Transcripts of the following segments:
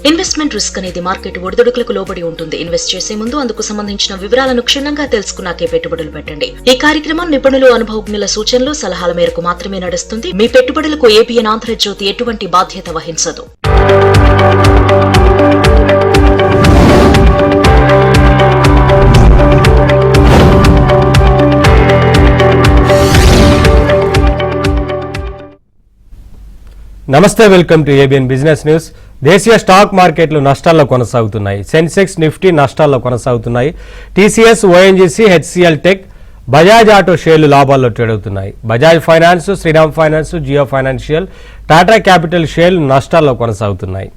Investment risk అనేది market ఒడిదుడుకులకు లోబడి ఉంటుంది. ఇన్వెస్ట్ చేసే ముందు అందుకు సంబంధించిన వివరాలను క్షుణ్ణంగా తెలుసుకున్నాకే పెట్టుబడులు పెట్టండి. ఈ కార్యక్రమం నిపుణులు, అనుభవజ్ఞుల సూచనలు, సలహాల మేరకు మాత్రమే నడుస్తుంది. మీ పెట్టుబడులకు ఏబిఎన్ ఆంధ్రజ్యోతి ఎటువంటి బాధ్యత వహించదు. నమస్తే, welcome to ABN business news. దేశీయ స్టాక్ మార్కెట్లు నష్టాల్లో కొనసాగుతున్నాయి. సెన్సెక్స్, నిఫ్టీ నష్టాల్లో కొనసాగుతున్నాయి. TCS, ONGC, HCL Tech, Bajaj Auto షేర్లు లాభాల్లో ట్రేడ్ అవుతున్నాయి. Bajaj Finance, Shriram Finance, Jio Financial, Tata Capital షేర్లు నష్టాల్లో కొనసాగుతున్నాయి.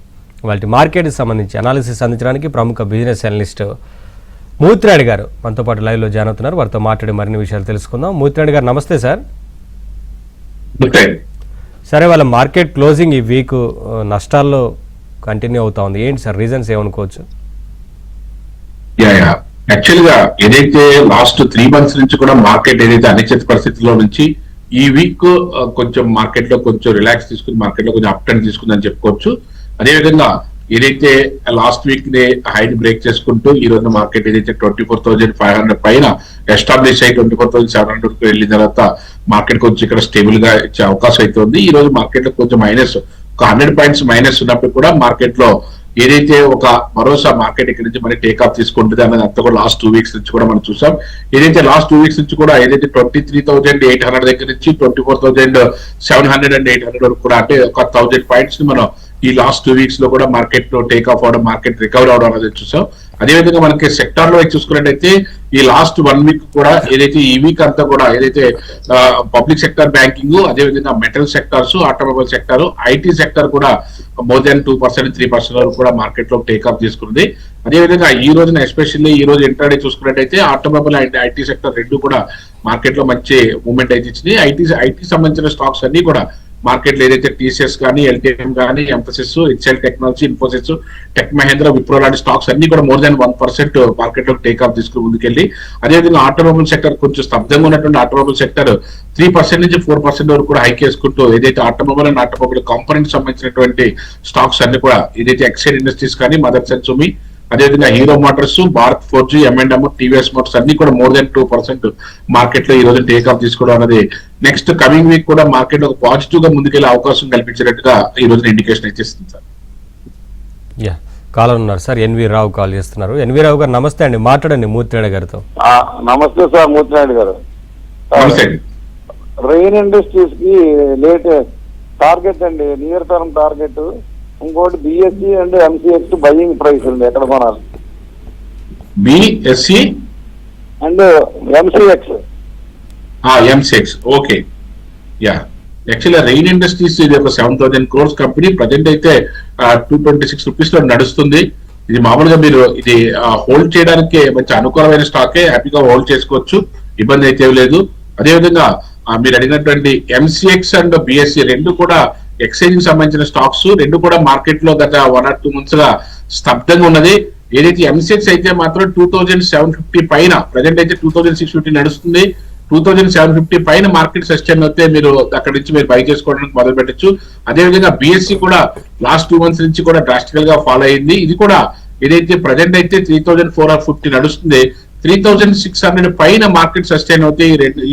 వాటి మార్కెట్కి సంబంధించి అనాలిసిస్ అందించడానికి ప్రముఖ బిజినెస్ అనలిస్ట్ మూర్తిరెడ్డి గారు మనతో పాటు లైవ్లో జాయిన్ అవుతున్నారు. వారితో మాట్లాడి మరిన్ని విషయాలు తెలుసుకుందాం. మూర్తిరెడ్డి గారు నమస్తే సార్. సరే, వాళ్ళ మార్కెట్ క్లోజింగ్ ఈ వీక్ నష్టాల్లో కంటిన్యూ అవుతా ఉంది. ఏంటి సార్ రీజన్స్ ఏమనుకోవచ్చు? యాక్చువల్గా ఏదైతే లాస్ట్ 3 months నుంచి కూడా మార్కెట్ ఏదైతే అనిశ్చిత పరిస్థితుల్లో నుంచి ఈ వీక్ కొంచెం మార్కెట్ లో కొంచెం రిలాక్స్ తీసుకుని మార్కెట్ లో కొంచెం అప్ ట్రెండ్ తీసుకుందని చెప్పుకోవచ్చు. అదేవిధంగా ఏదైతే లాస్ట్ వీక్ నే హైడ్ బ్రేక్ చేసుకుంటూ ఈ రోజు మార్కెట్ ఏదైతే 24,500 పైన ఎస్టాబ్లిష్ అయ్యి 24,700 వెళ్ళిన తర్వాత మార్కెట్ కొంచెం ఇక్కడ స్టేబుల్ గా ఇచ్చే అవకాశం అయితే ఉంది. ఈ రోజు మార్కెట్ లో కొంచెం ఒక 100 points మైనస్ ఉన్నప్పుడు కూడా మార్కెట్ లో ఏదైతే ఒక భరోసా మార్కెట్ ఇక్కడ నుంచి మరి టేక్ ఆఫ్ తీసుకుంటుంది అన్నది అంతా కూడా లాస్ట్ 2 weeks నుంచి కూడా మనం చూసాం. ఏదైతే లాస్ట్ 2 weeks నుంచి కూడా ఏదైతే 23,800 దగ్గర నుంచి 24,700 and 800 వరకు కూడా అంటే ఒక 1000 points ని మనం ఈ లాస్ట్ 2 weeks లో కూడా మార్కెట్ లో టేక్ ఆఫ్ అవడం, మార్కెట్ రికవర్ అవడం అనేది చూసాం. అదేవిధంగా మనకి సెక్టార్ లో చూసుకున్నట్టయితే ఈ లాస్ట్ 1 week కూడా ఏదైతే ఈ వీక్ అంతా కూడా ఏదైతే పబ్లిక్ సెక్టర్ బ్యాంకింగ్, అదేవిధంగా metal sectors, automobile sector, IT sector కూడా మోర్ దాన్ 2%, 3% వరకు కూడా మార్కెట్ లో టేక్ ఆఫ్ తీసుకుంది. అదేవిధంగా ఈ రోజున ఎస్పెషల్లీ ఈ రోజు ఇంట్రాడే చూసుకున్నట్టయితే ఆటోమొబైల్ అండ్ ఐటీ సెక్టర్ రెండు కూడా మార్కెట్ లో మంచి మూవ్మెంట్ అయితే ఇచ్చింది. ఐటీ సంబంధించిన స్టాక్స్ అన్ని కూడా మార్కెట్ లో ఏదైతే టీసీఎస్ కానీ, ఎల్టీఎం కానీ, Mphasis, HCL technology, Infosys, Tech Mahindra, Wipro లాంటి స్టాక్స్ అన్ని కూడా మోర్ దాన్ 1% మార్కెట్ లో టేక్ ఆఫ్ తీసుకుని ముందుకెళ్ళి, అదేవిధంగా ఆటోమొబైల్ సెక్టర్ కొంచెం స్తబ్దంగా ఉన్నటువంటి ఆటోమొబైల్ సెక్టర్ 3% నుంచి 4% వరకు కూడా హైక్ చేసుకుంటూ ఏదైతే ఆటోమొబైల్ అండ్ ఆటోమొబైల్ కాంపోనెంట్ సంబంధించినటువంటి స్టాక్స్ అన్ని కూడా ఏదైతే ఎక్సైడ్ ఇండస్ట్రీస్ కానీ, మదర్సన్ సుమి, అదేవిధంగా hero Motors, Bharat Forgy, M&M, TVS Motors అన్ని కూడా మోర్ దాన్ 2% మార్కెట్ లో ఈ రోజు టేక్ ఆఫ్ తీసుకోవడం అనేది నెక్స్ట్ కమింగ్ వీక్ కూడా మార్కెట్ లో పాజిటివ్ గా ముందుకెళ్లే అవకాశం కల్పించినట్టుగా ఈ రోజు ఇండికేషన్ ఇచ్చేస్తుంది సార్. కాలర్ ఉన్నారు సార్, ఎన్వి రావు కాల్ చేస్తున్నారు. ఎన్వి రావు గారు నమస్తే అండి, మాట్లాడండి మూర్తిరెడ్డి గారితో. నమస్తే సార్, మూర్తిరెడ్డి గారు. రెయిన్ ఇండస్ట్రీస్ కి లేట్ టార్గెట్ అండి, నియర్ టర్మ్ టార్గెట్. ఇంకోటి BSc and MCX buying price ఉంది, ఎక్కడ కొనాలి? BSc and MCX. MCX okay. యాక్చువల్గా రెయిన్ ఇండస్ట్రీస్ ఇది ఒక 7,000 crores కంపెనీ. ప్రజెంట్ అయితే 226 rupees లో నడుస్తుంది. ఇది మామూలుగా మీరు ఇది హోల్డ్ చేయడానికి మంచి అనుకూలమైన స్టాకే, హ్యాపీగా హోల్డ్ చేసుకోవచ్చు, ఇబ్బంది అయితే లేదు. అదేవిధంగా మీరు అడిగినటువంటి ఎంసీఎక్స్ అండ్ బిఎస్సి రెండు కూడా ఎక్స్చేంజ్ సంబంధించిన స్టాక్స్, రెండు కూడా మార్కెట్ లో గత 1 or 2 months గా స్తబ్దంగా ఉన్నది. ఏదైతే ఎంసీఎక్స్ అయితే మాత్రం 2,750 పైన, ప్రజెంట్ అయితే 2,650 నడుస్తుంది. 2,750 పైన మార్కెట్ సస్టైన్ అయితే మీరు అక్కడి నుంచి మీరు బై చేసుకోవడానికి మొదలు పెట్టచ్చు. అదేవిధంగా బిఎస్సి కూడా లాస్ట్ 2 months నుంచి కూడా డ్రాస్టికల్ గా ఫాలో అయింది. ఇది కూడా ఏదైతే ప్రజెంట్ అయితే 3,450 నడుస్తుంది, 3,600 పైన మార్కెట్ సస్టైన్ అవుతే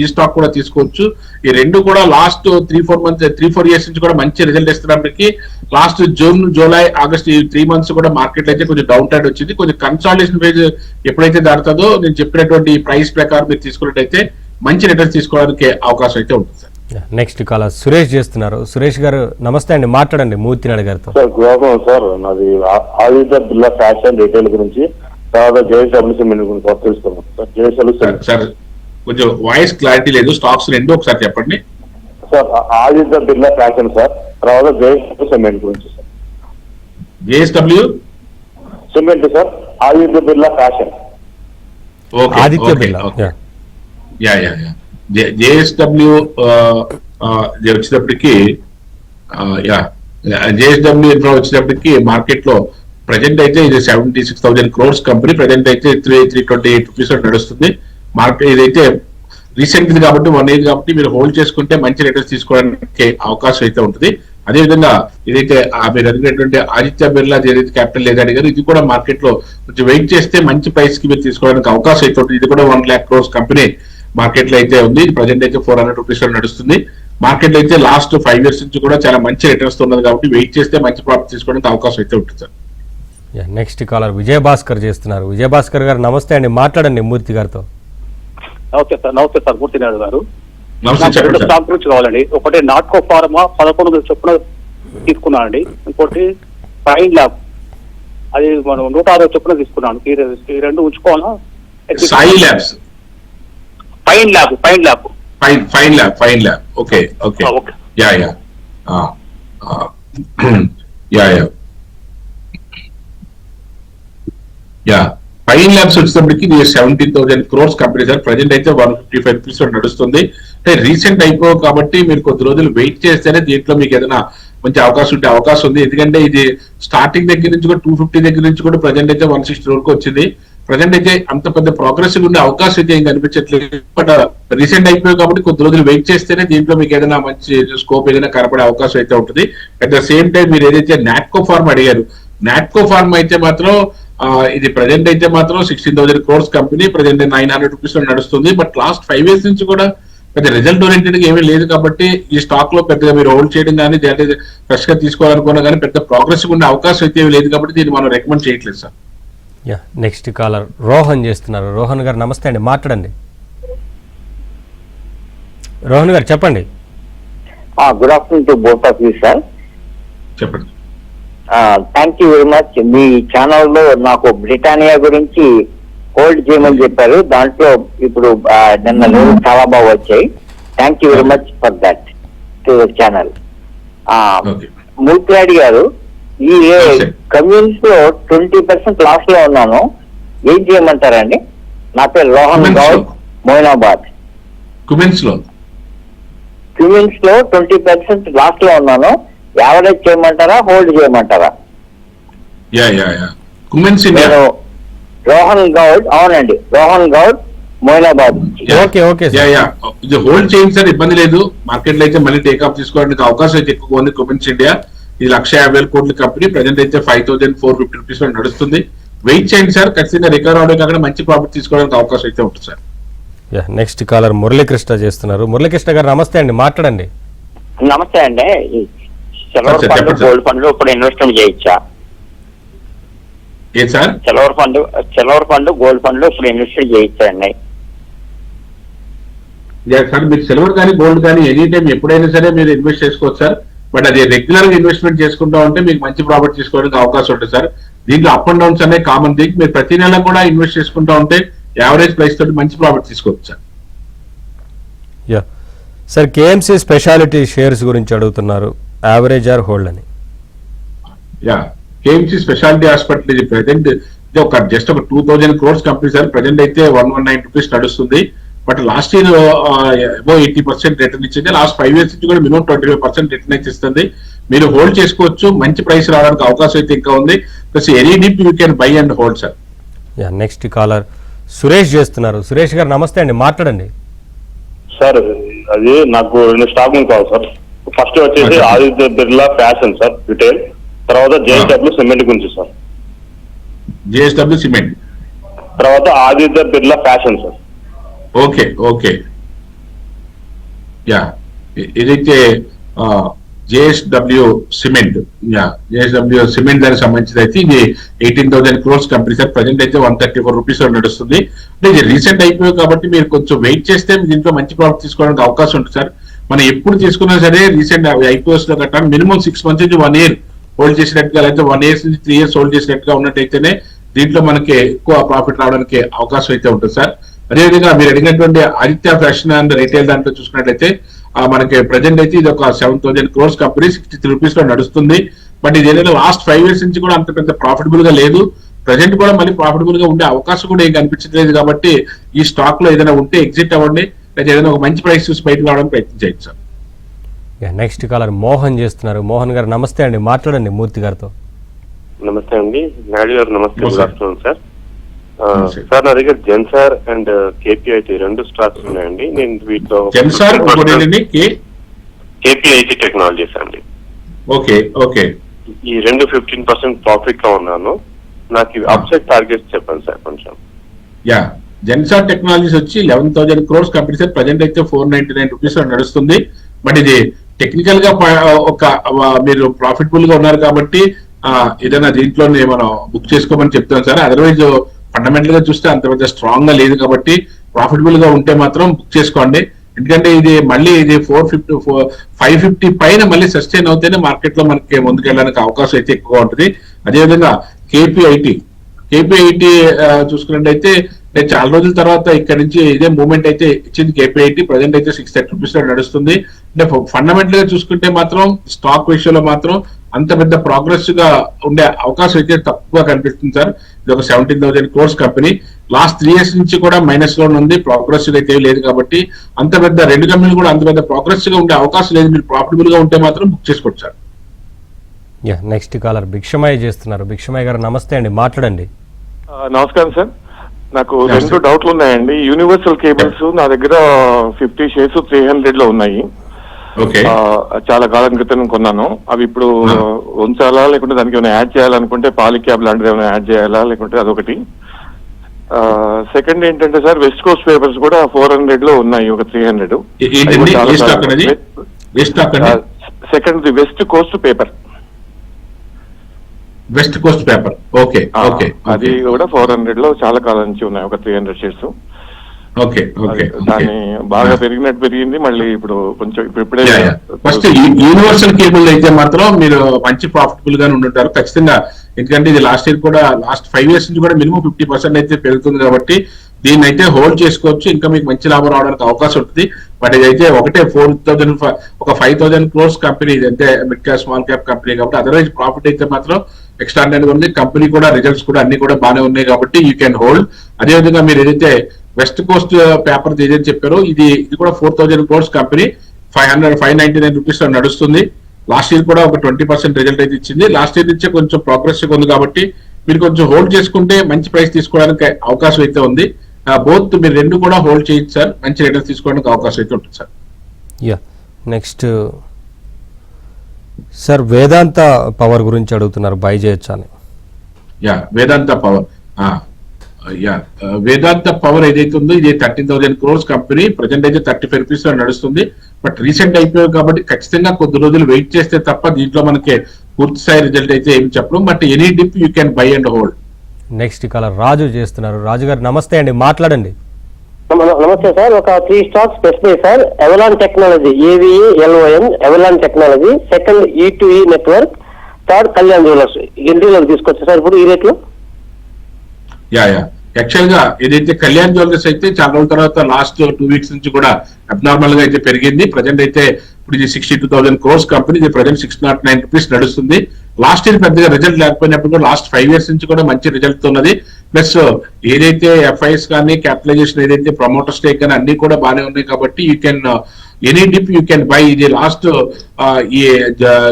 ఈ స్టాక్ కూడా తీసుకోవచ్చు. ఈ రెండు కూడా లాస్ట్ 3-4 years నుంచి కూడా మంచి రిజల్ట్ ఇస్తున్నప్పటికీ లాస్ట్ జూన్, జూలై, ఆగస్ట్ ఈ 3 months కూడా మార్కెట్ అయితే కొంచెం డౌన్ ట్రెండ్ వచ్చింది. కొంచెం కన్సాలిడేషన్ ఫేజ్ ఎప్పుడైతే దాటుతుందో నేను చెప్పినటువంటి ప్రైస్ ప్రకారం మీరు తీసుకున్నట్టయితే మంచి రిటర్న్స్ తీసుకోవడానికి అవకాశం అయితే ఉంటుంది సార్. నెక్స్ట్ కాల్ సురేష్ చేస్తున్నారు. సురేష్ గారు నమస్తే అండి, మాట్లాడండి మూర్తిరెడ్డి గారితో. సార్ నాది ఆదిత్య బిర్లా ఫ్యాషన్ రిటైల్ గురించి, తర్వాత జేఎస్డబ్ల్యూ సిమెంట్ గురించి తెలుసుకున్నాం సార్. జేఎస్డబ్ల్యూ సార్ కొంచెం వాయిస్ క్లారిటీ లేదు, స్టాక్స్ రెండు ఒకసారి చెప్పండి sir. Aditya Birla fashion sir, తర్వాత జేఎస్డబ్ల్యూ సిమెంట్ గురించి sir. JSW cement sir, Aditya Birla fashion. Aditya Birla JSW వచ్చేటప్పటికి జేఎస్డబ్ల్యూ ఇన్ఫ్రా వచ్చేటప్పటికి మార్కెట్ లో ప్రజెంట్ అయితే ఇది 76,000 crores కంపెనీ. ప్రజెంట్ అయితే 328 rupees నడుస్తుంది మార్కెట్. ఇదైతే రీసెంట్ కాబట్టి 1 year కాబట్టి మీరు హోల్డ్ చేసుకుంటే మంచి రిటర్న్స్ తీసుకోవడానికి అవకాశం అయితే ఉంటుంది. అదేవిధంగా ఏదైతే మీరు అడిగినటువంటి ఆదిత్య బిర్లా ఏదైతే క్యాపిటల్ లేదా అడిగారు, ఇది కూడా మార్కెట్ లో కొంచెం వెయిట్ చేస్తే మంచి ప్రైస్ కి మీరు తీసుకోవడానికి అవకాశం అయితే ఉంటుంది. ఇది కూడా 1 lakh crores కంపెనీ మార్కెట్ లో అయితే ఉంది. ప్రజెంట్ అయితే 400 రూపీస్ లో నడుస్తుంది. మార్కెట్ లో అయితే లాస్ట్ 5 years నుంచి కూడా చాలా మంచి రిటర్న్స్ ఉన్నది కాబట్టి వెయిట్ చేస్తే మంచి ప్రాఫిట్ తీసుకోవడానికి అవకాశం అయితే ఉంటుంది సార్. నెక్స్ట్ కాలర్ విజయభాస్కర్ చేస్తున్నారు. విజయభాస్కర్ గారు నమస్తే అండి, మాట్లాడండి మూర్తి గారితో. నమస్తే సార్ మూర్తి నాయుడు గారు. నమస్తే, రెండు చెప్పండి సార్. స్టాక్ గురించి కావాలండి. ఒకటి నాట్కో ఫార్మా 11 చొప్పున తీసుకున్నానండి. ఇంకోటి ఫైన్ ల్యాబ్ అది మనం 106 చొప్పున తీసుకున్నాను. ఈ రెండు ఉంచుకోవాలా? Sai labs, fine lab fine lab okay okay okay. Yeah fine labs వచ్చేటప్పటికి 17,000 crores కంపెనీ సార్. ప్రజెంట్ అయితే 155 రూపీస్ నడుస్తుంది. అంటే రీసెంట్ అయిపో కాబట్టి మీరు కొద్ది రోజులు వెయిట్ చేస్తేనే దీంట్లో మీకు ఏదైనా మంచి అవకాశం ఉంది. ఎందుకంటే ఇది స్టార్టింగ్ దగ్గర నుంచి కూడా 250 దగ్గర నుంచి కూడా ప్రజెంట్ అయితే 160 వరకు వచ్చింది. ప్రజెంట్ అయితే అంత పెద్ద ప్రోగ్రెసివ్ ఉండే అవకాశం అయితే ఏం కనిపించట్లేదు. బట్ రీసెంట్ అయిపోయాయి కాబట్టి కొద్ది రోజులు వెయిట్ చేస్తేనే దీంట్లో మీకు ఏదైనా మంచి స్కోప్ ఏదైనా కనపడే అవకాశం అయితే ఉంటుంది. అట్ ద సేమ్ టైం మీరు ఏదైతే నాట్కో ఫార్మ్ అడిగారు, నాట్కో ఫార్మ్ అయితే మాత్రం ఇది ప్రజెంట్ అయితే మాత్రం 16,000 crores కంపెనీ ప్రజెంట్ 900 రూపీస్ లో నడుస్తుంది. బట్ లాస్ట్ 5 years నుంచి కూడా పెద్ద రిజల్ట్ ఓరియంటెడ్ గా ఏమీ లేదు కాబట్టి ఈ స్టాక్ లో పెద్దగా మీరు హోల్డ్ చేయడం కానీ ఫ్రెష్ గా తీసుకోవాలనుకున్నా కానీ పెద్ద ప్రోగ్రెసివ్ ఉండే అవకాశం అయితే లేదు కాబట్టి దీన్ని మనం రికమెండ్ చేయట్లేదు సార్. నెక్స్ట్ కాలర్ రోహన్ చేస్తున్నారు. రోహన్ గారు నమస్తే అండి, మాట్లాడండి. రోహన్ గారు చెప్పండి. Good afternoon to both of you sir. చెప్పండి. Thank you very much. మీ ఛానల్లో నాకు బ్రిటానియా గురించి హోల్డ్ చేయమని చెప్పారు. దాంట్లో ఇప్పుడు నిన్న న్యూస్ చాలా బాగా వచ్చాయి. Thank you very much for that to the channel. Murthy Reddy garu, ఈ కమ్యూనిస్ లో 20% లాస్ లో ఉన్నాను, ఏం చేయమంటారండి? నా పేరు రోహన్ గౌడ్, మోయినాబాద్. కుమెన్స్ లో 20% లాస్ లో ఉన్నాను, యావరేజ్ చేయమంటారా, హోల్డ్ చేయమంటారా? నేను రోహన్ గౌడ్, అవునండి రోహన్ గౌడ్, మోయినాబాద్. ఓకే ఓకే ఇది హోల్డ్ చేయండి సార్, ఇబ్బంది లేదు. మార్కెట్ లో అయితే మళ్ళీ టేకప్ తీసుకోవడానికి అవకాశం అయితే ఎక్కువ ఉంది. కుమెన్స్ ఇండియా ఇది 150,000 కోట్ల కంపెనీ ప్రజెంట్ అయితే 5,450 రూపీస్ లో నడుస్తుంది. వెయిట్ చేయండి సార్, ఖచ్చితంగా రికవర్ అవడం కాకుండా మంచి ప్రాఫిట్ తీసుకోవడానికి అవకాశం అయితే ఉంటుంది సార్. నెక్స్ట్ కాలర్ మురళీకృష్ణ చేస్తున్నారు. మురళీకృష్ణ గారు నమస్తే అండి, మాట్లాడండి. నమస్తే అండి. సిల్వర్ ఫండ్, గోల్డ్ ఫండ్ ఇప్పుడు ఇన్వెస్ట్మెంట్ చేయొచ్చా? ఏం sir? Silver fund, gold fund ఇప్పుడు ఇన్వెస్ట్మెంట్ చేయొచ్చా అండి? సార్ మీరు సిల్వర్ కానీ గోల్డ్ కానీ ఎనీ టైం ఎప్పుడైనా సరే మీరు ఇన్వెస్ట్ చేసుకోవచ్చు సార్. బట్ అది రెగ్యులర్ గా ఇన్వెస్ట్మెంట్ చేసుకుంటా ఉంటే మీకు మంచి ప్రాఫిట్ తీసుకోవడానికి అవకాశం ఉంటుంది సార్. దీంట్లో అప్ అండ్ డౌన్స్ అనే కామన్ థింగ్. మీరు ప్రతి నెల కూడా ఇన్వెస్ట్ చేసుకుంటా ఉంటే యావరేజ్ ప్రైస్ తోటి మంచి ప్రాఫిట్ తీసుకోవచ్చు sir. Sir KMC speciality shares గురించి అడుగుతున్నారు, యావరేజ్ ఆర్ హోల్డ్ అని. కేఎంసీ స్పెషాలిటీ హాస్పిటల్ ఇది ప్రెసెంట్ ఇది ఒక జస్ట్ ఒక 2,000 crores కంపెనీ సార్. ప్రెసెంట్ అయితే 119 రూపీస్ నడుస్తుంది. బట్ లాస్ట్ ఇయర్ 80% రిటర్న్ ఇచ్చింది. లాస్ట్ 5 years నుంచి కూడా మినిమం 25% రిటర్న్ అయితే ఇస్తుంది. మీరు హోల్డ్ చేసుకోవచ్చు, మంచి ప్రైస్ రావడానికి అవకాశం అయితే ఇంకా ఉంది. Plus any dip you can buy and hold sir. Next caller Suresh చేస్తున్నారు. సురేష్ గారు నమస్తే అండి, మాట్లాడండి. సార్ అది నాకు 2 స్టాక్ కావాలి సార్. ఫస్ట్ వచ్చేసి Aditya Birla fashion sir retail, తర్వాత జేఎస్డబ్ల్యూ సిమెంట్ గురించి సార్. జేఎస్డబ్ల్యూ సిమెంట్ తర్వాత Aditya Birla fashion sir. Okay ఇదైతే జేఎస్డబ్ల్యూ సిమెంట్ దానికి సంబంధించి అయితే ఇది 18,000 crores కంపెనీ సార్. ప్రజెంట్ అయితే 134 రూపీస్ నడుస్తుంది. అంటే ఇది రీసెంట్ అయిపోయాయి కాబట్టి మీరు కొంచెం వెయిట్ చేస్తే దీంట్లో మంచి ప్రాఫిట్ తీసుకోవడానికి అవకాశం ఉంటుంది సార్. మనం ఎప్పుడు తీసుకున్నా సరే రీసెంట్ ఐపీఓస్ లో కట్టాలి మినిమం 6 months నుంచి 1 year హోల్డ్ చేసినట్టుగా, లేకపోతే 1 year నుంచి 3 years హోల్డ్ చేసినట్టుగా ఉన్నట్టయితేనే దీంట్లో మనకి ఎక్కువ ప్రాఫిట్ రావడానికి అవకాశం అయితే ఉంటుంది సార్. అదేవిధంగా మీరు అడిగినటువంటి ఆదిత్య ఫ్యాషన్ అండ్ రీటైల్ దాంట్లో చూసుకున్నట్లయితే మనకి ప్రజెంట్ అయితే ఇది ఒక 7,000 crores కంపెనీ 63 రూపీస్ లో నడుస్తుంది. బట్ ఇది ఏదైనా లాస్ట్ 5 years నుంచి కూడా అంత పెద్ద ప్రాఫిటబుల్ గా లేదు. ప్రజెంట్ కూడా మళ్ళీ ప్రాఫిటబుల్ గా ఉండే అవకాశం కూడా ఏం కనిపించట్లేదు. కాబట్టి ఈ స్టాక్ లో ఏదైనా ఉంటే ఎగ్జిట్ అవ్వండి, లేదా ఏదైనా ఒక మంచి ప్రైస్ చూసి బయటకు రావడానికి ప్రయత్నం చేయొచ్చు సార్. నెక్స్ట్ కాలర్ మోహన్ చేస్తున్నారు. మోహన్ గారు నమస్తే అండి, మాట్లాడండి మూర్తి గారితో. నమస్తే అండి నాయుడు గారు. నమస్తే, గుడ్ ఆఫ్టర్నూన్ సార్. సార్ నా దగ్గర జెన్సార్ అండ్ కేపీఐటీ 2 స్టాక్స్ ఉన్నాయండి. నేను వీటిలో కేపీఐటీ టెక్నాలజీస్ అండి. ఓకే ఓకే ఈ రెండు 15% ప్రాఫిట్ లో ఉన్నాను. నాకు అప్సెట్ టార్గెట్స్ చెప్పండి సార్ కొంచెం. యా, జెన్సార్ టెక్నాలజీస్ వచ్చి 11,000 crores కంపెనీ సార్ ప్రజెంట్ అయితే 499 రూపీస్ నడుస్తుంది. బట్ ఇది టెక్నికల్ గా ఒక మీరు ప్రాఫిటబుల్ గా ఉన్నారు కాబట్టి ఏదైనా దీంట్లోనే మనం బుక్ చేసుకోమని చెప్తాం సార్. అదర్వైజ్ ఫండమెంటల్ గా చూస్తే అంత పెద్ద స్ట్రాంగ్ గా లేదు కాబట్టి ప్రాఫిటబుల్ గా ఉంటే మాత్రం బుక్ చేసుకోండి. ఎందుకంటే ఇది మళ్ళీ ఇది 550 పైన మళ్ళీ సస్టైన్ అవుతేనే మార్కెట్ లో మనకి ముందుకెళ్ళడానికి అవకాశం అయితే ఎక్కువ ఉంటుంది. అదేవిధంగా కేపీఐటీ చూసుకున్నట్టయితే నేను చాలా రోజుల తర్వాత ఇక్కడ నుంచి ఇదే మూవ్మెంట్ అయితే ఇచ్చింది. కేపీఐటీ ప్రజెంట్ అయితే 630 రూపీస్ నడుస్తుంది. అంటే ఫండమెంటల్ గా చూసుకుంటే మాత్రం స్టాక్ విషయంలో మాత్రం అంత పెద్ద ప్రోగ్రెస్ గా ఉండే అవకాశం అయితే తక్కువగా కనిపిస్తుంది సార్. ఇది ఒక 17,000 crores కంపెనీ. లాస్ట్ 3 years నుంచి కూడా మైనస్ లో ఉంది, ప్రోగ్రెస్ అయితే లేదు కాబట్టి అంత పెద్ద రెండు కంపెనీలు కూడా అంత పెద్ద ప్రోగ్రెస్ గా ఉండే అవకాశం లేదు. మీరు ప్రాఫిటబుల్ గా ఉంటే మాత్రం బుక్ చేసుకోవచ్చు sir. Yeah, next caller Bhikshamaiah చేస్తున్నారు. భిక్షమయ్య గారు నమస్తే అండి, మాట్లాడండి. నమస్కారం సార్. నాకు నమస్తే. 2 డౌట్లు ఉన్నాయండి. యూనివర్సల్ కేబుల్స్ నా దగ్గర 50 shares 300 లో ఉన్నాయి. ఓకే చాలా కాలం క్రితం కొన్నాను. అవి ఇప్పుడు ఉంచాలా లేకుంటే దానికి ఏమైనా యాడ్ చేయాలనుకుంటే పాలిక్యాబ్ లాంటిది ఏమైనా యాడ్ చేయాలా లేకుంటే అదొకటి. సెకండ్ ఏంటంటే సార్, వెస్ట్ కోస్ట్ పేపర్స్ కూడా 400 లో ఉన్నాయి, ఒక 300. Second west Coast paper. West Coast paper okay okay అది కూడా 400 లో చాలా కాలం నుంచి ఉన్నాయి, ఒక 300 shares. ఓకే ఓకే దాన్ని బాగా పెరిగింది మళ్ళీ ఇప్పుడు కొంచెం ఇప్పుడే. ఫస్ట్ యూనివర్సల్ కేబుల్ అయితే మాత్రం మీరు మంచి ప్రాఫిటబుల్ గానే ఉంటుంటారు ఖచ్చితంగా. ఎందుకంటే ఇది లాస్ట్ ఇయర్ కూడా లాస్ట్ 5 years నుంచి కూడా మినిమం 50% అయితే పెరుగుతుంది కాబట్టి దీన్ని అయితే హోల్డ్ చేసుకోవచ్చు. ఇంకా మీకు మంచి లాభం రావడానికి అవకాశం ఉంటుంది. బట్ ఇదైతే ఒకటే 4,000 ఒక 5,000 crores కంపెనీ, ఇదంటే mid cap small cap company కాబట్టి అదర్వైజ్ ప్రాఫిట్ అయితే మాత్రం ఎక్స్ట్రాడినరీ ఉంది. కంపెనీ కూడా రిజల్ట్స్ కూడా అన్ని కూడా బాగానే ఉన్నాయి కాబట్టి యూ కెన్ హోల్డ్. అదేవిధంగా మీరు ఏదైతే వెస్ట్ కోస్ట్ పేపర్ ఏదైతే చెప్పారో ఇది కూడా 4,000 crores కంపెనీ 599 రూపీస్ నడుస్తుంది. లాస్ట్ ఇయర్ కూడా ఒక 20% రిజల్ట్ అయితే ఇచ్చింది. లాస్ట్ ఇయర్ నుంచే కొంచెం ప్రోగ్రెస్ ఉంది కాబట్టి మీరు కొంచెం హోల్డ్ చేసుకుంటే మంచి ప్రైస్ తీసుకోవడానికి అవకాశం అయితే ఉంది. బోత్ మీరు రెండు కూడా హోల్డ్ చేయొచ్చు సార్, మంచి రిటర్న్స్ తీసుకోవడానికి అవకాశం అయితే ఉంటుంది సార్. యా, నెక్స్ట్ సార్ వేదాంత పవర్ గురించి అడుగుతున్నారు, బై చేయొచ్చా అని. యా, వేదాంత పవర్ వేదాంత పవర్ ఏదైతే ఉందో ఇది 13,000 crores కంపెనీ ప్రజెంట్ అయితే 35 రూపీస్ లో నడుస్తుంది. బట్ రీసెంట్ అయిపోయాయి కాబట్టి ఖచ్చితంగా కొద్ది రోజులు వెయిట్ చేస్తే తప్ప దీంట్లో మనకి పూర్తి స్థాయి రిజల్ట్ అయితే ఏమి చెప్పడం. But any dip you can buy and hold. Next caller Raju చేస్తున్నారు. రాజు గారు నమస్తే అండి, మాట్లాడండి. నమస్తే సార్. ఒక 3 stocks specific sir. Avalon technology, AVALON Avalon technology. Second E2E network. Third Kalyan jewellers. ఎన్డీలో తీసుకొచ్చా సార్ ఇప్పుడు ఈ రేట్ లో. యాక్చువల్ గా ఏదైతే కళ్యాణ్ జ్యువెలర్స్ అయితే చాలా రోజుల తర్వాత లాస్ట్ 2 weeks నుంచి కూడా అబ్నార్మల్ గా అయితే పెరిగింది. ప్రజెంట్ అయితే ఇప్పుడు ఇది 62,000 crores కంపెనీ, ఇది ప్రజెంట్ 609 రూపీస్ నడుస్తుంది. లాస్ట్ ఇయర్ పెద్దగా రిజల్ట్ లేకపోయినప్పుడు కూడా లాస్ట్ 5 years నుంచి కూడా మంచి రిజల్ట్ ఉన్నది. ప్లస్ ఏదైతే FIs కానీ క్యాపిటలైజేషన్ ఏదైతే ప్రమోటర్ స్టేక్ కానీ అన్ని కూడా బాగానే ఉన్నాయి కాబట్టి you can any dip you can by. ఇది లాస్ట్ ఈ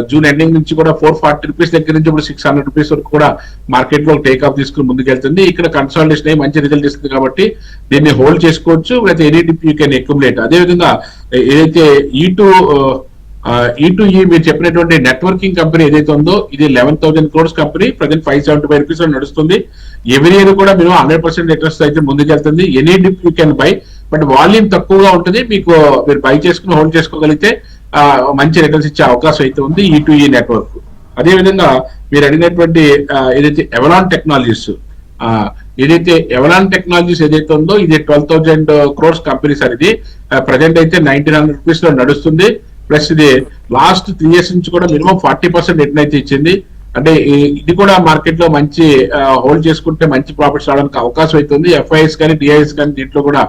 జూన్ ఎండింగ్ నుంచి కూడా 440 రూపీస్ దగ్గర నుంచి ఇప్పుడు 600 రూపీస్ వరకు కూడా మార్కెట్ లో టేక్ ఆఫ్ తీసుకుని ముందుకెళ్తుంది. ఇక్కడ కన్సాలిడేషన్ అయ్యి మంచి రిజల్ట్ ఇస్తుంది కాబట్టి దీన్ని హోల్డ్ చేసుకోవచ్చు. అయితే any dip you can accumulate. అదేవిధంగా ఏదైతే E2E మీరు చెప్పినటువంటి నెట్వర్కింగ్ కంపెనీ ఏదైతే ఉందో ఇది 11,000 crores కంపెనీ ప్రజెంట్ 575 రూపీస్ నడుస్తుంది. ఎవ్రీ ఇయర్ కూడా మీరు 100% రిటర్న్స్ అయితే ముందుకెళ్తుంది. Any dip you can by. But volume తక్కువగా ఉంటుంది. మీకు మీరు బై చేసుకుని హోల్డ్ చేసుకోగలిగితే మంచి రిటర్న్స్ ఇచ్చే అవకాశం అయితే ఉంది E2E నెట్వర్క్. అదేవిధంగా మీరు అడిగినటువంటి ఏదైతే ఎవలాన్ టెక్నాలజీస్ ఏదైతే ఉందో ఇది 12,000 crores కంపెనీ సార్. ఇది ప్రజెంట్ అయితే 1,900 రూపీస్ లో నడుస్తుంది. ప్లస్ ఇది లాస్ట్ 3 years నుంచి కూడా మినిమం 40% రిటర్న్ అయితే ఇచ్చింది. అంటే ఇది కూడా మార్కెట్ లో మంచి హోల్డ్ చేసుకుంటే మంచి ప్రాఫిట్స్ రావడానికి అవకాశం అవుతుంది. FIs కానీ DIs కానీ దీంట్లో కూడా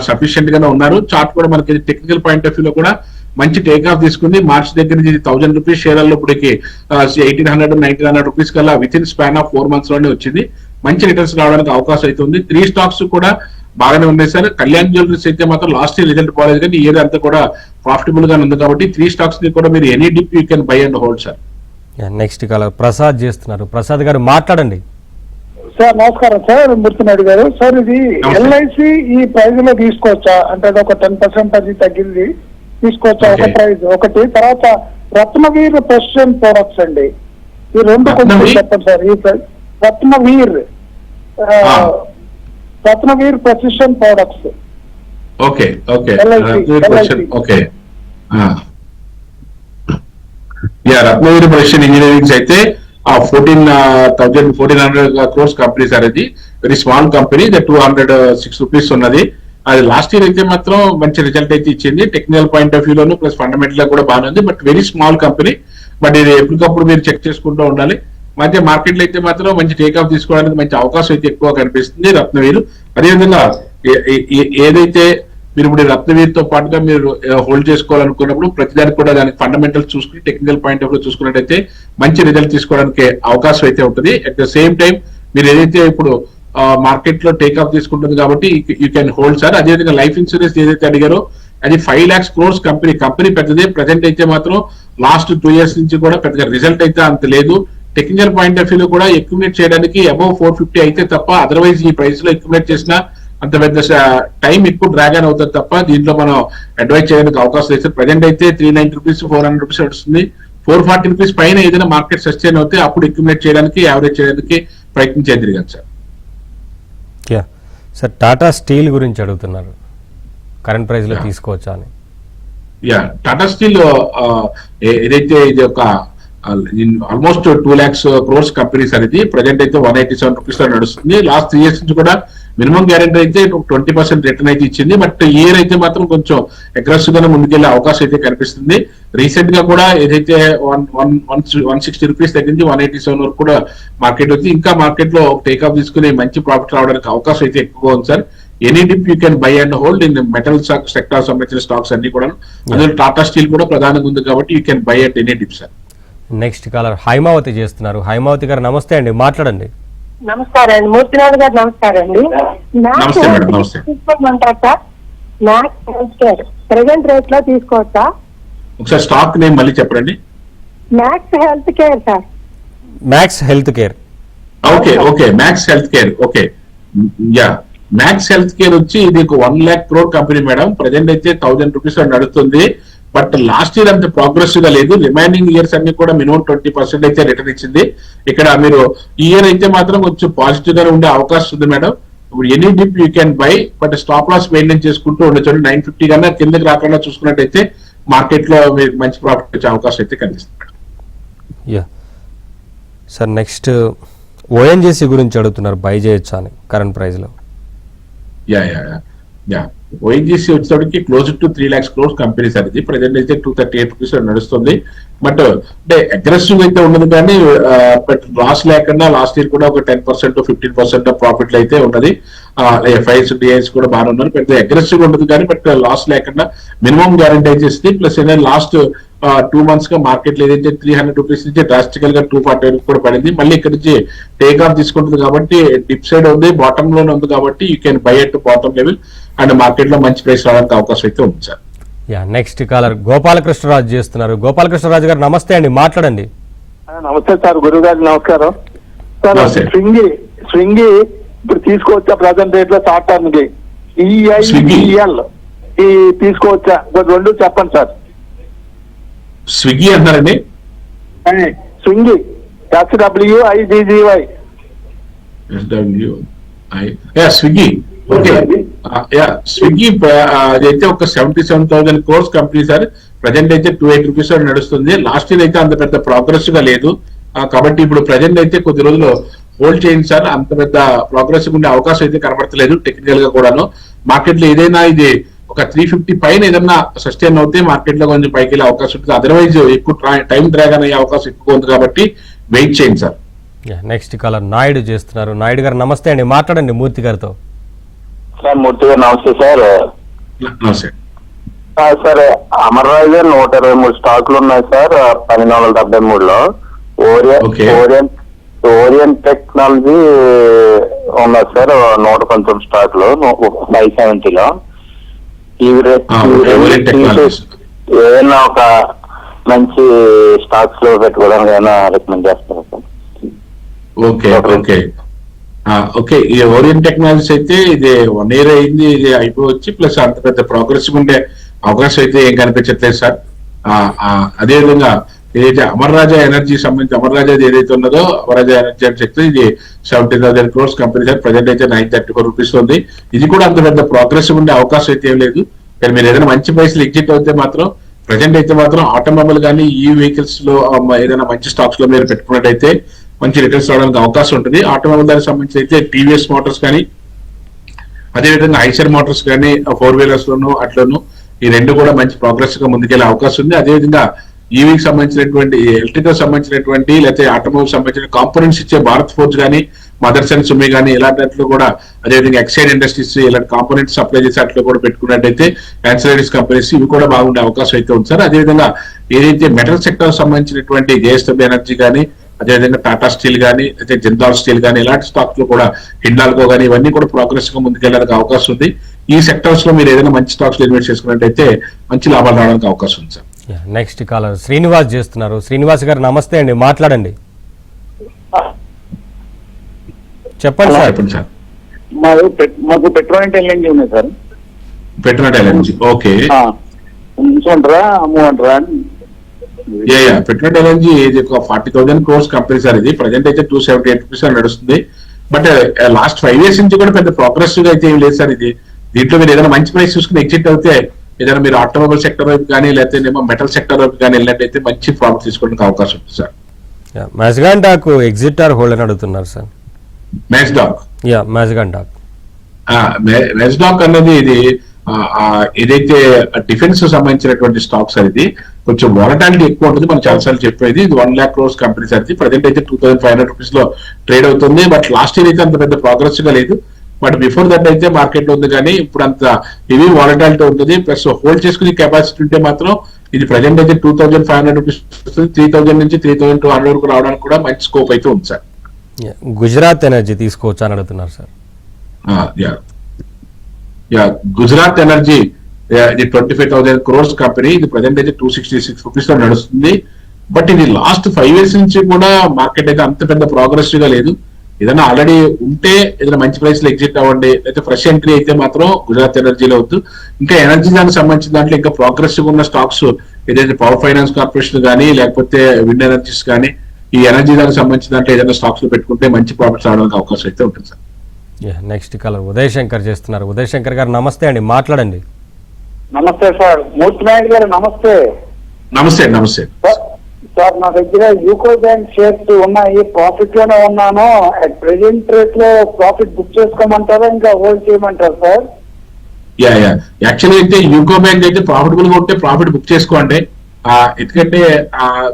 సఫిషియెంట్ గానే ఉన్నారు. చార్ట్ కూడా మనకి టెక్నికల్ పాయింట్ ఆఫ్ వ్యూలో కూడా మంచి టేక్ ఆఫ్ తీసుకుంది. మార్చ్ దగ్గర నుంచి 1,000 రూపీస్ షేర్లలో ఇప్పటికి 1,800-1,900 రూపీస్ కల్లా with in span of 4 months లోనే వచ్చింది. మంచి రిటర్న్స్ రావడానికి అవకాశం అయితే ఉంది. 3 stocks కూడా బాగానే ఉన్నాయి సార్. కళ్యాణ్ జ్యువెలర్స్ అయితే మాత్రం లాస్ట్ ఇయర్ రిజల్ట్ బాగాలేదు కానీ ఈ ఇయర్ అంతా కూడా ప్రాఫిటబుల్ గా ఉంది కాబట్టి 3 stocks ని కూడా మీరు any dip you can buy and hold sir. Next caller Prasad చేస్తున్నారు. ప్రసాద్ గారు మాట్లాడండి. సార్ నమస్కారం సార్, మూర్తినాయుడు గారు. సార్ ఇది LIC ఈ ప్రైజ్ లో తీసుకోవచ్చా? అంటే అది ఒక 10% అది తగ్గింది, తీసుకోవచ్చా? ఒక ప్రైజ్ ఒకటి. తర్వాత రత్నవీర్ ప్రెసిషన్ ప్రొడక్ట్స్ అండి. ఈ రెండు కొంచెం రత్నవీర్? చెప్పండి సార్. ఈ Ratnaveer Ratnaveer precision products. Okay okay LIC. Okay Ratnaveer precision engineerings అయితే 1400 crores కంపెనీ సార్. ఇది వెరీ స్మాల్ కంపెనీ. 206 రూపీస్ ఉన్నది. అది లాస్ట్ ఇయర్ అయితే మాత్రం మంచి రిజల్ట్ అయితే ఇచ్చింది. టెక్నికల్ పాయింట్ ఆఫ్ వ్యూలోను ప్లస్ ఫండమెంటల్ గా కూడా బాగానే ఉంది. But very small company. But ఇది ఎప్పటికప్పుడు మీరు చెక్ చేసుకుంటూ ఉండాలి. మధ్య మార్కెట్లో అయితే మాత్రం మంచి టేక్ ఆఫ్ తీసుకోవడానికి మంచి అవకాశం అయితే ఎక్కువ కనిపిస్తుంది రత్నవీరు. అదేవిధంగా ఏదైతే మీరు ఇప్పుడు రత్నవీర్ తో పాటుగా మీరు హోల్డ్ చేసుకోవాలనుకున్నప్పుడు ప్రతిదానికి కూడా దానికి ఫండమెంటల్స్ చూసుకుని టెక్నికల్ పాయింట్ ఆఫ్ వ్యూ చూసుకున్నట్టయితే మంచి రిజల్ట్ తీసుకోవడానికి అవకాశం అయితే ఉంటుంది. అట్ ద సేమ్ టైం మీరు ఏదైతే ఇప్పుడు మార్కెట్ లో టేక్ ఆఫ్ తీసుకుంటుంది కాబట్టి యూ కెన్ హోల్డ్ సార్. అదేవిధంగా లైఫ్ ఇన్సూరెన్స్ ఏదైతే అడిగారో అది 5 lakhs crores కంపెనీ పెద్దదే. ప్రజెంట్ అయితే మాత్రం లాస్ట్ 2 years నుంచి కూడా పెద్దగా రిజల్ట్ అయితే అంత లేదు. టెక్నికల్ పాయింట్ ఆఫ్ వ్యూలో కూడా అక్యుములేట్ చేయడానికి అబౌవ్ 450 అయితే తప్ప అదర్వైజ్ ఈ ప్రైస్ లో అక్యుములేట్ చేసిన అంత పెద్ద టైం ఎక్కువ డ్రాగ్ అని అవుతుంది తప్ప దీంట్లో మనం అడ్వైజ్ చేయడానికి అవకాశం లేదు. ప్రజెంట్ అయితే 390 రూపీస్ 400 రూపీస్ వస్తుంది. 440 రూపీస్ పైన ఏదైనా మార్కెట్ సస్టైన్ అవుతే అప్పుడు అక్యుములేట్ చేయడానికి యావరేజ్ చేయడానికి ప్రయత్నించేది కదా సార్. సార్ టాటా స్టీల్ గురించి అడుగుతున్నారు, కరెంట్ ప్రైస్ లో తీసుకోవచ్చా అని. టాటా స్టీల్ ఏదైతే ఇది ఒక almost 2 lakhs crores company sir. ఇది ప్రజెంట్ అయితే 187 రూపీస్ లో నడుస్తుంది. లాస్ట్ 3 years నుంచి కూడా మినిమం గ్యారెంటీ అయితే 20% రిటర్న్ అయితే ఇచ్చింది. బట్ ఇయర్ అయితే మాత్రం కొంచెం అగ్రెసివ్ గానే ముందుకెళ్లే అవకాశం అయితే కనిపిస్తుంది. రీసెంట్ గా కూడా ఏదైతే 160 రూపీస్ తగ్గింది 187 వరకు కూడా మార్కెట్ వచ్చి ఇంకా మార్కెట్ లో టేక్ ఆఫ్ తీసుకుని మంచి ప్రాఫిట్ రావడానికి అవకాశం అయితే ఎక్కువ ఉంది sir. Any dip you can buy and hold in metal sector సంబంధించిన స్టాక్స్ అన్ని కూడా. అందులో టాటా స్టీల్ కూడా ప్రధానంగా ఉంది కాబట్టి you can buy at any dip sir. Next caller Haimavathi చేస్తున్నారు. హైమావతి గారు నమస్తే అండి, మాట్లాడండి. నమస్కారం అండి, మూర్తినాథ్ గారు. నమస్కారం అండి. నమస్తే మేడం. నమస్తే. తీసుకోమంటారా sir? Max health care present rate లో తీసుకోవచ్చా? ఒకసారి స్టాక్ నేమ్ మళ్ళీ చెప్పండి. Max health care sir. Max health care. Okay max health care. Okay max health care వచ్చి ఇది 1 lakh crore కంపెనీ మేడం. ప్రజెంట్ అయితే 1000 రూపీస్ నడుస్తుంది. బట్ లాస్ట్ ఇయర్ అంత ప్రోగ్రెసివ్ గా లేదు. రిమైనింగ్ ఇయర్స్ అన్ని కూడా మినిమం 20% అయితే రిటర్న్ ఇచ్చింది. ఇక్కడ మీరు ఈ ఇయర్ అయితే మాత్రం కొంచెం పాజిటివ్ గా ఉండే అవకాశం ఉంది మేడం. ఇప్పుడు any dip you can buy, but stop loss maintain చేసుకుంటూ ఉండొచ్చు. 950 కన్నా కిందకి రాకుండా చూసుకున్నట్టయితే మార్కెట్ లో మీకు మంచి ప్రాఫిట్ వచ్చే అవకాశం అయితే కనిపిస్తుంది. సార్ నెక్స్ట్ ఓఎన్జీసీ గురించి అడుగుతున్నారు, బై చేయొచ్చా అని కరెంట్ ప్రైస్ లో. ఓఎన్జీసీ వచ్చేసరికి close to 3 lakhs crores company sir. ఇది ప్రజెంట్ అయితే 238 రూపీస్ నడుస్తుంది. బట్ అంటే అగ్రెసివ్ అయితే ఉండదు కానీ బట్ లాస్ లేకుండా లాస్ట్ ఇయర్ కూడా ఒక 10% 15% ప్రాఫిట్ అయితే ఉన్నది. ఎఫ్ఐఎస్ డిఐఎస్ కూడా బాగా ఉన్నారు. పెద్ద అగ్రెసివ్ ఉండదు కానీ బట్ లాస్ లేకుండా మినిమం గ్యారంటీ అయితే ఇస్తుంది. ప్లస్ లాస్ట్ 2 months గా మార్కెట్ లో ఏదైతే 300 రూపీస్ నుంచి డ్రాస్టికల్ గా 240 కూడా పడింది. మళ్ళీ ఇక్కడ నుంచి టేక్ ఆఫ్ తీసుకుంటుంది కాబట్టి డిప్ సైడ్ ఉంది, బాటమ్ లోనే ఉంది కాబట్టి you can buy at bottom level and market లో మంచి ప్రైస్ రావడానికి అవకాశం అయితే ఉంది సార్. నెక్స్ట్ కాలర్ గోపాలకృష్ణరాజు చేస్తున్నారు. గోపాలకృష్ణరాజు గారు నమస్తే అండి, మాట్లాడండి. నమస్తే సార్, గురువు గారు నమస్కారం సార్. స్వింగి ఇప్పుడు తీసుకోవచ్చా ప్రజెంట్ రేట్ లో షార్ట్ టర్మ్ కి? ఈఐఎల్ తీసుకోవచ్చా? రెండు చెప్పండి సార్. స్విగ్గీ అంటారండి? స్వింగి SWIGGY. స్విగ్గీ. ఓకే స్విగ్గీ అయితే ఒక 77,000 crores కంపెనీ సార్. ప్రజెంట్ అయితే 280 రూపీస్ నడుస్తుంది. లాస్ట్ ఇయర్ అయితే అంత పెద్ద ప్రోగ్రెసివ్ గా లేదు కాబట్టి ఇప్పుడు ప్రజెంట్ అయితే కొద్ది రోజులు హోల్డ్ చేయండి సార్. అంత పెద్ద ప్రోగ్రెసివ్ ఉండే అవకాశం అయితే కనబడతలేదు టెక్నికల్ గా కూడాను. మార్కెట్ లో ఏదైనా ఇది ఒక 350 పైన ఏదన్నా సస్టైన్ అవుతే మార్కెట్ లో కొంచెం పైకి వెళ్ళే అవకాశం ఉంటుంది. అదర్వైజ్ ఎక్కువ టైం డ్రాగన్ అయ్యే అవకాశం ఎక్కువ ఉంది కాబట్టి వెయిట్ చేయండి సార్. నెక్స్ట్ కాలర్ నాయుడు చేస్తున్నారు. నాయుడు గారు నమస్తే అండి, మాట్లాడండి మూర్తి గారితో. సార్ మూర్తి గారు నమస్తే సార్. నమస్తే సార్. అమర్రాజర్ 123 స్టాక్లు ఉన్నాయి సార్ 1273లో. ఓరియంట్ టెక్నాలజీ ఉన్నాయి సార్ 119 స్టాక్లు 570లో. ఏదైనా ఒక మంచి స్టాక్స్ లో పెట్టుకోవడానికి ఏమైనా రికమెండ్ చేస్తారా సార్? ఓకే ఈ ఓరియంట్ టెక్నాలజీస్ అయితే ఇది 1 year అయింది. ఇది అయిపోవచ్చు. ప్లస్ అంత పెద్ద ప్రోగ్రెసివ్ ఉండే అవకాశం అయితే ఏం కనిపించట్లేదు సార్. అదేవిధంగా ఏదైతే అమర్ రాజా ఎనర్జీ సంబంధించి అమర్ రాజా ఏదైతే ఉన్నదో అమర్ రాజా ఎనర్జీ అని చెప్తే ఇది 70,000 crores కంపెనీ సార్ ప్రజెంట్ అయితే 934 రూపీస్ ఉంది. ఇది కూడా అంత పెద్ద ప్రోగ్రెసివ్ ఉండే అవకాశం అయితే ఏం లేదు. కానీ మీరు ఏదైనా మంచి ప్రైస్లు ఎగ్జిట్ అవుతే మాత్రం ప్రజెంట్ అయితే మాత్రం ఆటోమొబైల్ కానీ ఈ వెహికల్స్ లో ఏదైనా మంచి స్టాక్స్ లో మీరు పెట్టుకున్నట్టయితే మంచి రిటర్న్స్ రావడానికి అవకాశం ఉంటుంది. ఆటోమొబైల్ దానికి సంబంధించి అయితే టీవీఎస్ మోటార్స్ కానీ అదేవిధంగా ఐసర్ మోటార్స్ కానీ 4-wheelers లోను అట్లను ఈ రెండు కూడా మంచి ప్రోగ్రెస్ గా ముందుకెళ్లే అవకాశం ఉంది. అదేవిధంగా ఈవీకి సంబంధించినటువంటి ఎలక్ట్రికల్ సంబంధించినటువంటి లేకపోతే ఆటోమొబైల్ సంబంధించిన కాంపోనెంట్స్ ఇచ్చే భారత్ ఫోర్జ్ కానీ మదర్స్ అండ్ సుమి కానీ ఇలాంటి కూడా అదేవిధంగా ఎక్సైడ్ ఇండస్ట్రీస్ ఇలాంటి కాంపోనెంట్స్ సప్లై చేసే అట్లా కూడా పెట్టుకున్నట్టయితే యాన్సిలరీస్ కంపెనీస్ ఇవి కూడా బాగుండే అవకాశం అయితే ఉంది సార్. అదేవిధంగా ఏదైతే మెటల్ సెక్టర్ సంబంధించినటువంటి జేఎస్డబ్ల్యూ ఎనర్జీ కానీ అదేవిధంగా టాటా స్టీల్ కానీ అయితే జిందాల్ స్టీల్ కానీ ఇలాంటి స్టాక్స్ లో కూడా హిండాల్కో కానీ ఇవన్నీ కూడా ప్రోగ్రెస్ గా ముందుకెళ్ళడానికి అవకాశం ఉంది. ఈ సెక్టర్స్ లో మీరు ఏదైనా మంచి స్టాక్స్ లో ఇన్వెస్ట్ చేసుకున్నట్టయితే మంచి లాభాలు రావడానికి అవకాశం ఉంది సార్. నెక్స్ట్ కాలర్ శ్రీనివాస్ చేస్తున్నారు. శ్రీనివాస్ గారు నమస్తే అండి, మాట్లాడండి. చెప్పండి సార్. చెప్పండి సార్. మాకు పెట్రోల్ ఎల్ఎన్జీ ఉన్నాయి సార్. Petrol LNG okay. ఉంచుకుంటారా అమ్ముకుంటారా? పెట్రోల్ ఎల్ఎన్జీ ఇది ఒక 40,000 crores కంపెనీ సార్. ఇది ప్రజెంట్ అయితే 278 రూపీస్ నడుస్తుంది. బట్ లాస్ట్ 5 years నుంచి కూడా పెద్ద ప్రోగ్రెసివ్ గా అయితే ఏం లేదు సార్. ఇది దీంట్లో మీరు ఏదైనా మంచి ప్రైస్ చూసుకుని ఎగ్జిట్ అవుతే ఏదైనా మీరు ఆటోమొబైల్ సెక్టర్ వైపు కానీ లేకపోతే మెటల్ సెక్టర్ వైపు కానీ వెళ్ళినట్టయితే మంచి ప్రాఫిట్ తీసుకోవడానికి అవకాశం ఉంది సార్. మ్యాజ్గాండాక్ ఎగ్జిట్ ఆర్ హోల్డ్ అని అడుగుతున్నారు సార్. మ్యాజ్డాక్ మ్యాజ్గాండాక్ అనేది ఇది ఏదైతే డిఫెన్స్ సంబంధించినటువంటి స్టాక్స్ అనేది కొంచెం వాలటాలిటీ ఎక్కువ ఉంటుంది. మనం చాలాసార్లు చెప్పేది ఇది 1 lakh crores కంపెనీ సార్. ఇది ప్రజెంట్ అయితే 2,500 రూపీస్ లో ట్రేడ్ అవుతుంది. బట్ లాస్ట్ ఇయర్ అయితే అంత పెద్ద ప్రోగ్రెస్ గా లేదు. బట్ బిఫోర్ దట్ అయితే మార్కెట్ లో ఉంది. కానీ ఇప్పుడు అంత హెవీ వాలటాలిటీ ఉంటుంది. ప్లస్ హోల్డ్ చేసుకునే కెపాసిటీ ఉంటే మాత్రం ఇది ప్రజెంట్ అయితే 2,500 రూపీస్ వస్తుంది. 3,000 నుంచి 3,200 వరకు రావడానికి కూడా మంచి స్కోప్ అయితే ఉంది సార్. గుజరాత్ ఎనర్జీ తీసుకోవచ్చా అని అడుగుతున్నారు సార్. గుజరాత్ ఎనర్జీ ఇది 25,000 crores కంపెనీ. ఇది ప్రజెంట్ అయితే 266 రూపీస్ లో నడుస్తుంది. బట్ ఇది లాస్ట్ 5 years నుంచి కూడా మార్కెట్ అయితే అంత పెద్ద ప్రోగ్రెసివ్ గా లేదు. ఏదైనా ఆల్రెడీ ఉంటే ఏదైనా మంచి ప్రైస్ లో ఎగ్జిట్ అవ్వండి. అయితే ఫ్రెష్ ఎంట్రీ అయితే మాత్రం గుజరాత్ ఎనర్జీలో వద్దు. ఇంకా ఎనర్జీ దానికి సంబంధించిన దాంట్లో ఇంకా ప్రోగ్రెసివ్ ఉన్న స్టాక్స్ ఏదైతే పవర్ ఫైనాన్స్ కార్పొరేషన్ కానీ లేకపోతే విండ్ ఎనర్జీస్ కానీ ఈ ఎనర్జీ దానికి సంబంధించిన దాంట్లో ఏదైనా స్టాక్స్ లో పెట్టుకుంటే మంచి ప్రాఫిట్స్ రావడానికి అవకాశం అయితే ఉంటుంది sir. Next caller Uday Shankar చేస్తున్నారు. ఉదయ్ శంకర్ గారు నమస్తే అండి, మాట్లాడండి. నమస్తే సార్. మూర్తి నాయుడు గారు నమస్తే. నమస్తే నమస్తే సార్, నా దగ్గర యూకో బ్యాంక్ షేర్స్ ఉన్నాయి. ప్రాఫిట్ లోనే ఉన్నాను. అట్ ప్రెసెంట్ రేట్ లో ప్రాఫిట్ బుక్ చేసుకోమంటారా ఇంకా హోల్డ్ చేయమంటారా సార్? యాక్చువల్లీ అయితే యూకో బ్యాంక్ అయితే ప్రాఫిటబుల్ గా ఉంటే ప్రాఫిట్ బుక్ చేసుకోండి. ఎందుకంటే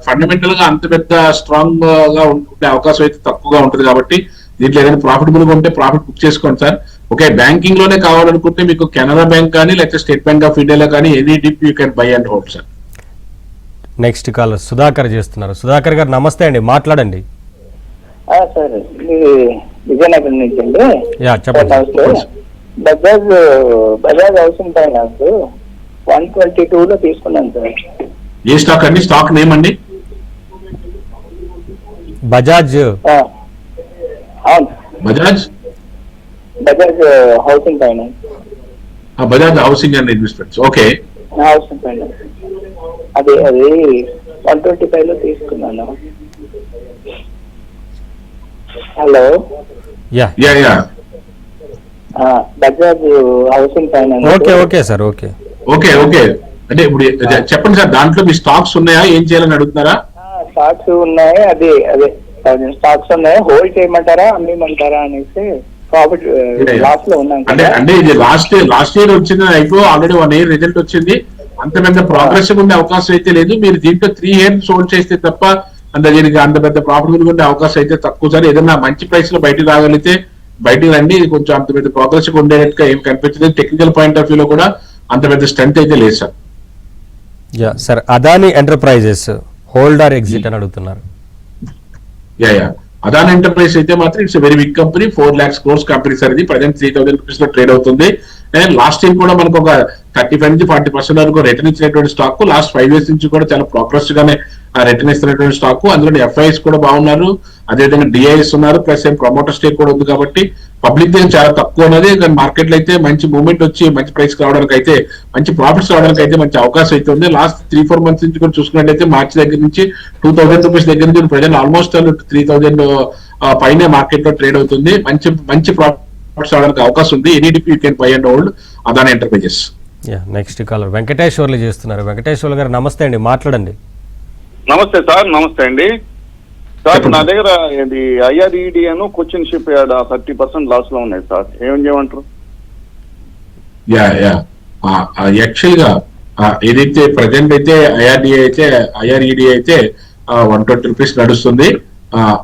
ఫండమెంటల్ గా అంత పెద్ద స్ట్రాంగ్ గా ఉండే అవకాశం అయితే తక్కువగా ఉంటుంది. కాబట్టి దీంట్లో ఏదైనా ప్రాఫిటబుల్ గా ఉంటే ప్రాఫిట్ బుక్ చేసుకోండి సార్. ఓకే, బ్యాంకింగ్ లోనే కావాలనుకుంటే మీకు కెనరా బ్యాంక్ కానీ లేకపోతే స్టేట్ బ్యాంక్ ఆఫ్ ఇండియాలో కానీ any dip you can buy and hold sir. Next caller Sudhakar చేస్తున్నారు. సుధాకర్ గారు నమస్తే అండి, మాట్లాడండి. సార్ విజయనగరం నుంచి అండి. చెప్పండి. బజాజ్ హౌసింగ్ ఫైనాన్స్ 122 లో తీసుకున్నాను సార్. ఏ స్టాక్ అండి? స్టాక్ నేమ్ అండి? బజాజ్. అవును, Bajaj housing finance. Bajaj housing and investments. Okay, housing finance అది 125 లో తీసుకున్నాను. Hello, Bajaj housing finance. Okay sir. Okay అంటే ఇప్పుడు చెప్పండి సార్, దాంట్లో మీ స్టాక్స్ ఉన్నాయా, ఏం చేయాలని అడుగుతున్నారా? స్టాక్స్ ఉన్నాయి. అదే స్టాక్స్ ఉన్నాయి. హోల్డ్ చేయమంటారా అమ్మేయమంటారా అనేసి ప్రాఫిట్ లాస్ లో ఉన్నాను. అంటే ఇది లాస్ట్ ఇయర్ వచ్చింది అయిపో ఆల్రెడీ 1 year రిజల్ట్ వచ్చింది. అంత పెద్ద ప్రోగ్రెస్ ఉండే అవకాశం అయితే లేదు. మీరు దీంట్లో 3 years హోల్డ్ చేస్తే తప్ప దీనికి అంత పెద్ద ప్రాఫిటబుల్ ఉండే అవకాశం అయితే తక్కువ సార్. ఏదైనా మంచి ప్రైస్ లో బయటకు రాగలిగితే బయటకు రండి. ఇది కొంచెం అంత పెద్ద ప్రోగ్రెస్ ఉండేట్టుగా ఏం కనిపించలేదు. టెక్నికల్ పాయింట్ ఆఫ్ వ్యూలో కూడా అంత పెద్ద స్ట్రెంత్ అయితే లేదు sir. Sir Adani enterprises hold or exit అని అడుగుతున్నారు. అదాని ఎంటర్ప్రైజ్ అయితే మాత్రం it's very big company. 4 lakhs crores company sir. ఇది ప్రజెంట్ 3,000 రూపీస్ లో ట్రేడ్ అవుతుంది. అండ్ లాస్ట్ ఇయర్ కూడా మనకు ఒక 35 నుంచి 40% వరకు రిటర్న్ ఇచ్చినటువంటి స్టాక్ లాస్ట్ 5 years నుంచి కూడా చాలా ప్రోగ్రెస్ గానే రిటర్న్ ఇస్తున్నటువంటి స్టాక్. అందులో ఎఫ్ఐఎస్ కూడా బాగున్నారు, అదేవిధంగా డిఐఎస్ ఉన్నారు, ప్లస్ ఏం ప్రమోటర్ స్టేక్ కూడా ఉంది. కాబట్టి పబ్లిక్ దగ్గర చాలా తక్కువ ఉన్నది, కానీ మార్కెట్ లో అయితే మంచి మూవ్మెంట్ వచ్చి మంచి ప్రైస్ రావడానికి అయితే, మంచి ప్రాఫిట్స్ రావడానికి అయితే మంచి అవకాశం అయితే ఉంది. లాస్ట్ 3-4 మంత్స్ నుంచి కూడా చూసుకున్నట్లయితే మార్చి దగ్గర నుంచి 2000 రూపీస్ దగ్గర నుంచి ప్రజెంట్ ఆల్మోస్ట్ 3000 పైన మార్కెట్ లో ట్రేడ్ అవుతుంది. మంచి ప్రాఫిట్స్ రావడానికి అవకాశం ఉంది. Any dip you can buy and hold Adani enterprises. Next caller Venkateswarlu చేస్తున్నారు. వెంకటేశ్వర్లు గారు నమస్తే అండి, మాట్లాడండి. నమస్తే సార్. నమస్తే అండి సార్. నా దగ్గర ఇది IRED అను కొచ్చిన్ షిప్ యార్డ్ 30% లాస్ లో ఉన్నాయి సార్, ఏం చేయమంటారు? యాక్చువల్ గా ఏదైతే ప్రజెంట్ అయితే IRED అయితే 120 రూపీస్ నడుస్తుంది.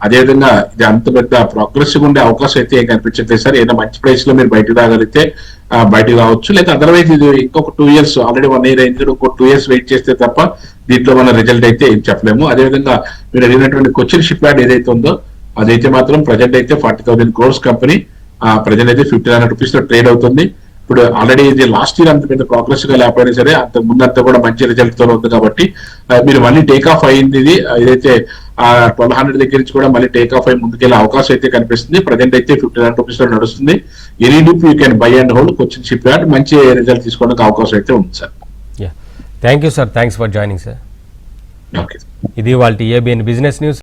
అదేవిధంగా ఇది అంత పెద్ద ప్రోగ్రెసివ్ ఉండే అవకాశం అయితే ఏం కనిపించట్లేదు సార్. ఏదైనా మంచి ప్రైస్ లో మీరు బయటకు రాగలిగితే బయటకు రావచ్చు, లేదా అదర్వైజ్ ఇది ఇంకొక 2 years, ఆల్రెడీ 1 year అయింది, ఇంకొక 2 years వెయిట్ చేస్తే తప్ప దీంట్లో మన రిజల్ట్ అయితే ఏం చెప్పలేము. అదేవిధంగా మీరు అడిగినటువంటి కొచ్చిన్ షిప్ యార్డ్ ఏదైతే ఉందో అదైతే మాత్రం ప్రజెంట్ అయితే 40,000 crores కంపెనీ, ప్రజెంట్ అయితే 1,500 రూపీస్ లో ట్రేడ్ అవుతుంది. ఇప్పుడు ఆల్రెడీ ఇది లాస్ట్ ఇయర్ అంత పెద్ద ప్రోగ్రెస్ గా లేకపోయినా సరే అంత ముందంతా కూడా మంచి రిజల్ట్ తో ఉంది. కాబట్టి మీరు మళ్ళీ టేక్ ఆఫ్ అయింది. ఇది ఏదైతే 1200 దగ్గర నుంచి కూడా మళ్ళీ టేక్ ఆఫ్ అయ్యి ముందుకెళ్ళే అవకాశం అయితే కనిపిస్తుంది. ప్రజెంట్ అయితే 1,500 రూపీస్ లో నడుస్తుంది. Any dip you can buy and hold Cochin shipyard, మంచి రిజల్ట్ తీసుకోవడానికి అవకాశం అయితే ఉంది sir. Thank you sir, thanks for joining sir. ఇది వాళ్ళ ABN బిజినెస్ న్యూస్.